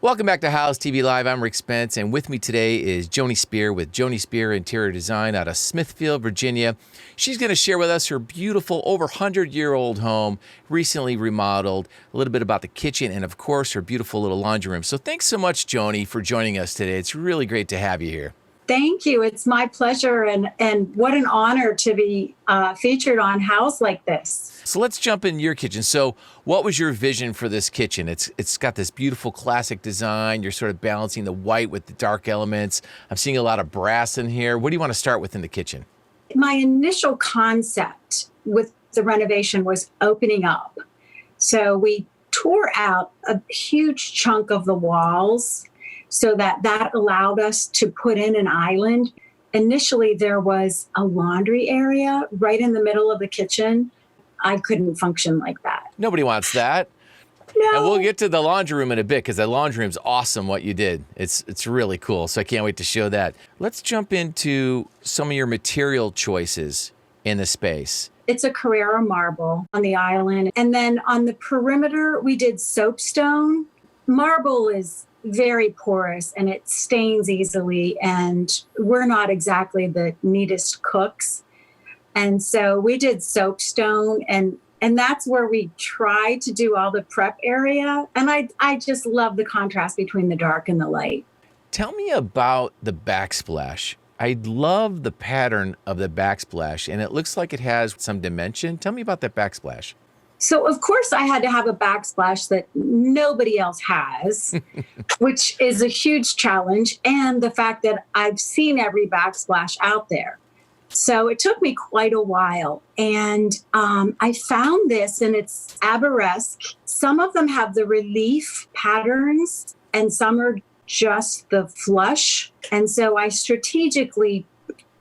Welcome back to House TV Live. I'm Rick Spence, and with me today is Joni Spear with Joni Spear Interior Design out of Smithfield, Virginia. She's going to share with us her beautiful, over 100-year-old home, recently remodeled, a little bit about the kitchen, and of course, her beautiful little laundry room. So thanks so much, Joni, for joining us today. It's really great to have you here. Thank you. It's my pleasure, and what an honor to be featured on House like this. So let's jump in your kitchen. So what was your vision for this kitchen? It's got this beautiful classic design. You're sort of balancing the white with the dark elements. I'm seeing a lot of brass in here. What do you want to start with in the kitchen? My initial concept with the renovation was opening up. So we tore out a huge chunk of the walls so that allowed us to put in an island. Initially, there was a laundry area right in the middle of the kitchen. I couldn't function like that. Nobody wants that. No. And we'll get to the laundry room in a bit because the laundry room's awesome what you did. It's really cool, so I can't wait to show that. Let's jump into some of your material choices in the space. It's a Carrara marble on the island. And then on the perimeter, we did soapstone. Marble is very porous and it stains easily, and we're not exactly the neatest cooks. And so we did soapstone, and that's where we tried to do all the prep area. And I just love the contrast between the dark and the light. Tell me about the backsplash. I love the pattern of the backsplash, and it looks like it has some dimension. Tell me about that backsplash. So, of course, I had to have a backsplash that nobody else has, which is a huge challenge. And the fact that I've seen every backsplash out there. So it took me quite a while. And I found this, and it's arabesque. Some of them have the relief patterns, and some are just the flush. And so I strategically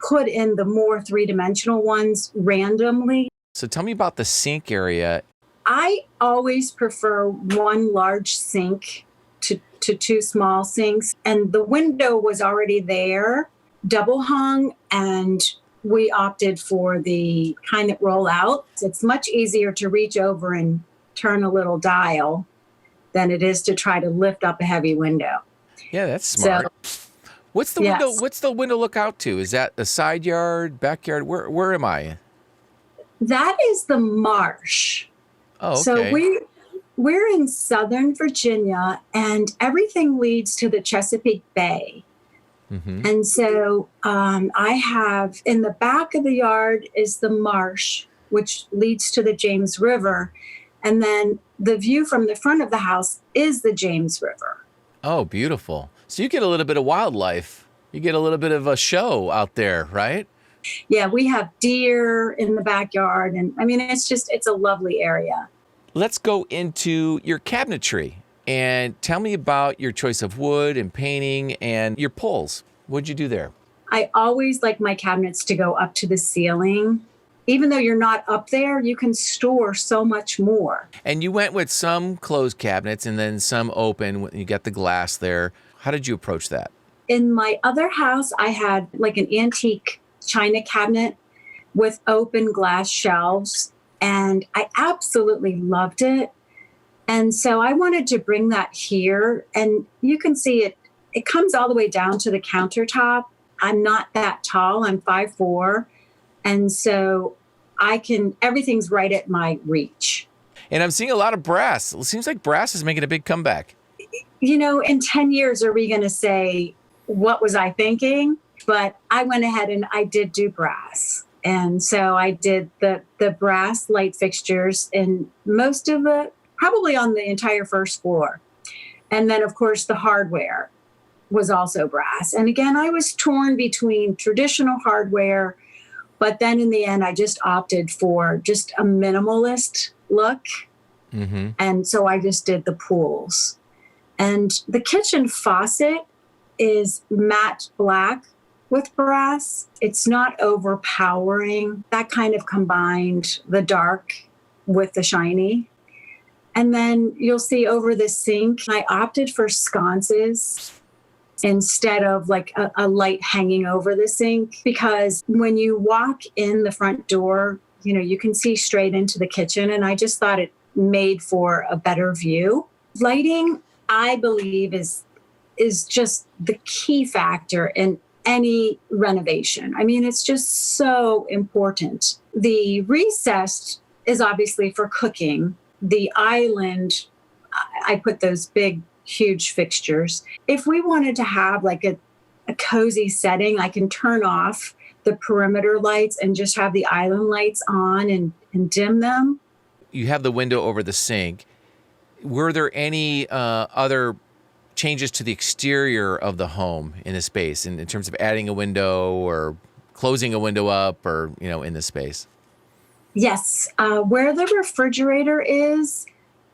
put in the more three-dimensional ones randomly. So tell me about the sink area. I always prefer one large sink to two small sinks. And the window was already there, double hung, and we opted for the kind that roll out. It's much easier to reach over and turn a little dial than it is to try to lift up a heavy window. Yeah, that's smart. So, what's the yes. window? What's the window look out to? Is that the side yard, backyard? Where am I? That is the marsh. Oh, okay. So we're in Southern Virginia, and everything leads to the Chesapeake Bay. Mm-hmm. And so I have in the back of the yard is the marsh, which leads to the James River. And then the view from the front of the house is the James River. Oh, beautiful. So you get a little bit of wildlife. You get a little bit of a show out there, right? Yeah, we have deer in the backyard. And I mean, it's a lovely area. Let's go into your cabinetry and tell me about your choice of wood and painting and your pulls. What'd you do there? I always like my cabinets to go up to the ceiling. Even though you're not up there, you can store so much more. And you went with some closed cabinets and then some open. You got the glass there. How did you approach that? In my other house, I had like an antique china cabinet with open glass shelves, and I absolutely loved it. And so I wanted to bring that here, and you can see it comes all the way down to the countertop. I'm not that tall, I'm 5'4", and so everything's right at my reach. And I'm seeing a lot of brass. It seems like brass is making a big comeback. You know, in 10 years, are we going to say, what was I thinking? But I went ahead and I did do brass. And so I did the brass light fixtures in most of probably on the entire first floor. And then, of course, the hardware was also brass. And again, I was torn between traditional hardware, but then in the end, I just opted for just a minimalist look. Mm-hmm. And so I just did the pools. And the kitchen faucet is matte black with brass. It's not overpowering. That kind of combined the dark with the shiny. And then you'll see over the sink, I opted for sconces instead of like a light hanging over the sink, because when you walk in the front door, you know, you can see straight into the kitchen. And I just thought it made for a better view. Lighting, I believe is just the key factor in any renovation. I mean, it's just so important. The recessed is obviously for cooking. The island, I put those big, huge fixtures. If we wanted to have like a cozy setting, I can turn off the perimeter lights and just have the island lights on and dim them. You have the window over the sink. Were there any other changes to the exterior of the home in the space in terms of adding a window or closing a window up or, in the space? Yes. Where the refrigerator is,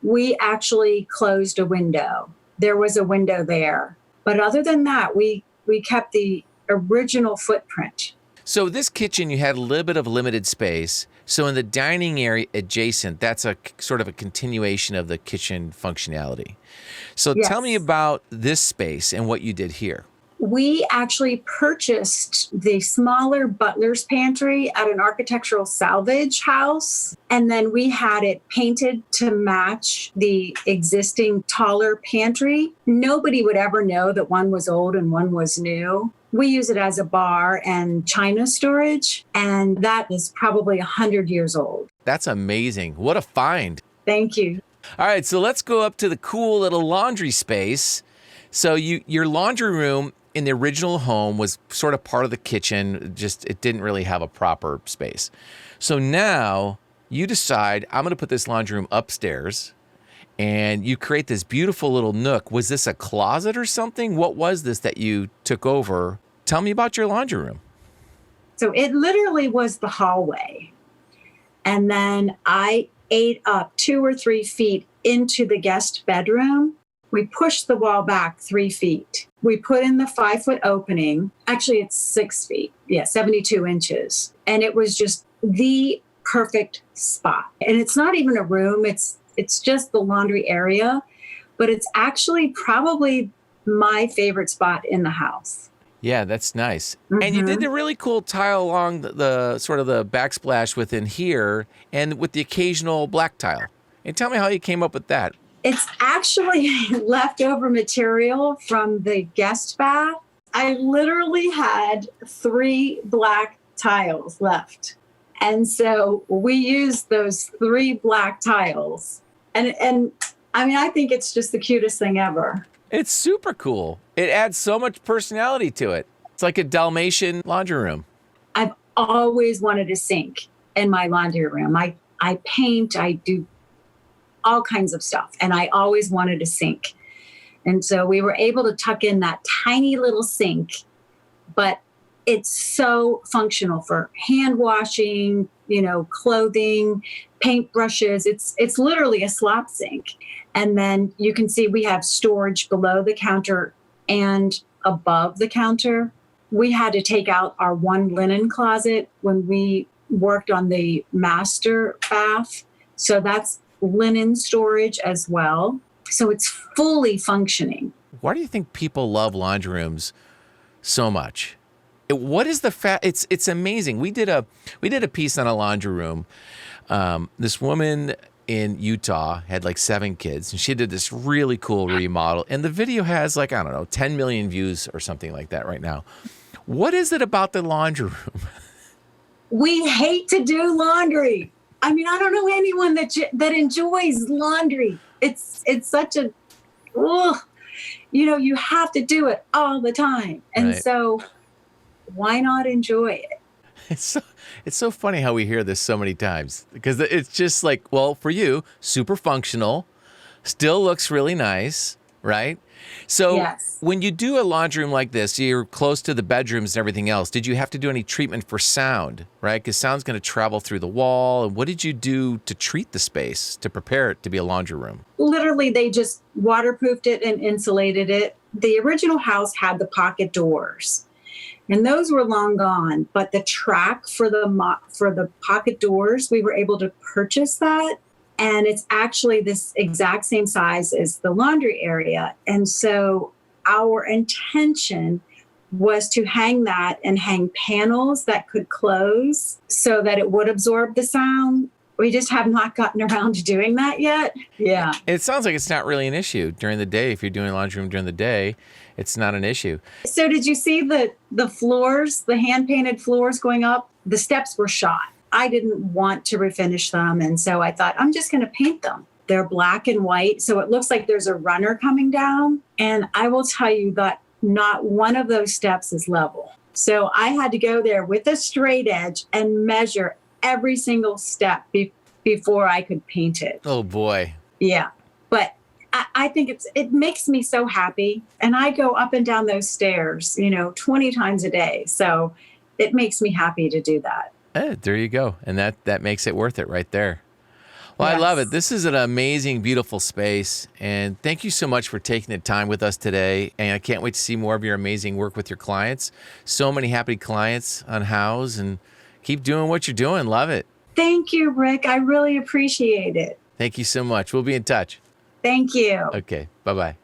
we actually closed a window. There was a window there. But other than that, we kept the original footprint. So this kitchen, you had a little bit of limited space. So in the dining area adjacent, that's a sort of a continuation of the kitchen functionality. So Yes. Tell me about this space and what you did here. We actually purchased the smaller Butler's pantry at an architectural salvage house. And then we had it painted to match the existing taller pantry. Nobody would ever know that one was old and one was new. We use it as a bar and china storage, and that is probably 100 years old. That's amazing. What a find. Thank you. All right, so let's go up to the cool little laundry space. So your laundry room in the original home was sort of part of the kitchen, just it didn't really have a proper space. So now you decide, I'm going to put this laundry room upstairs, and you create this beautiful little nook. Was this a closet or something? What was this that you took over? Tell me about your laundry room. So it literally was the hallway. And then I ate up 2 or 3 feet into the guest bedroom. We pushed the wall back 3 feet. We put in the 5-foot opening. Actually, it's 6 feet. Yeah, 72 inches. And it was just the perfect spot. And it's not even a room. It's just the laundry area. But it's actually probably my favorite spot in the house. Yeah, that's nice. Mm-hmm. And you did the really cool tile along the sort of the backsplash within here and with the occasional black tile. And tell me how you came up with that. It's actually leftover material from the guest bath. I literally had 3 black tiles left. And so we used those 3 black tiles. And I mean, I think it's just the cutest thing ever. It's super cool. It adds so much personality to it. It's like a Dalmatian laundry room. I've always wanted a sink in my laundry room. I paint, I do all kinds of stuff, and I always wanted a sink. And so we were able to tuck in that tiny little sink, but it's so functional for hand washing, clothing, paint brushes. It's literally a slop sink. And then you can see we have storage below the counter and above the counter. We had to take out our one linen closet when we worked on the master bath. So that's linen storage as well. So it's fully functioning. Why do you think people love laundry rooms so much? What is the It's amazing. We did a piece on a laundry room. This woman in Utah had like 7 kids, and she did this really cool remodel. And the video has 10 million views or something like that right now. What is it about the laundry room? We hate to do laundry. I mean, I don't know anyone that enjoys laundry. It's such a, you have to do it all the time. And Right. So why not enjoy it? It's so funny how we hear this so many times because it's just like, well, for you, super functional, still looks really nice, right? So Yes. When you do a laundry room like this, you're close to the bedrooms and everything else. Did you have to do any treatment for sound, right? Because sound's going to travel through the wall. And what did you do to treat the space to prepare it to be a laundry room? Literally, they just waterproofed it and insulated it. The original house had the pocket doors, and those were long gone. But the track for the pocket doors, we were able to purchase that. And it's actually this exact same size as the laundry area. And so our intention was to hang that and hang panels that could close so that it would absorb the sound. We just have not gotten around to doing that yet. Yeah. It sounds like it's not really an issue during the day. If you're doing laundry room during the day, it's not an issue. So did you see the floors, the hand-painted floors going up? The steps were shot. I didn't want to refinish them. And so I thought, I'm just going to paint them. They're black and white. So it looks like there's a runner coming down. And I will tell you that not one of those steps is level. So I had to go there with a straight edge and measure every single step before I could paint it. Oh, boy. Yeah. But I think it makes me so happy. And I go up and down those stairs, 20 times a day. So it makes me happy to do that. There you go. And that makes it worth it right there. Well, Yes. I love it. This is an amazing, beautiful space. And thank you so much for taking the time with us today. And I can't wait to see more of your amazing work with your clients. So many happy clients on House, and keep doing what you're doing. Love it. Thank you, Rick. I really appreciate it. Thank you so much. We'll be in touch. Thank you. Okay. Bye-bye.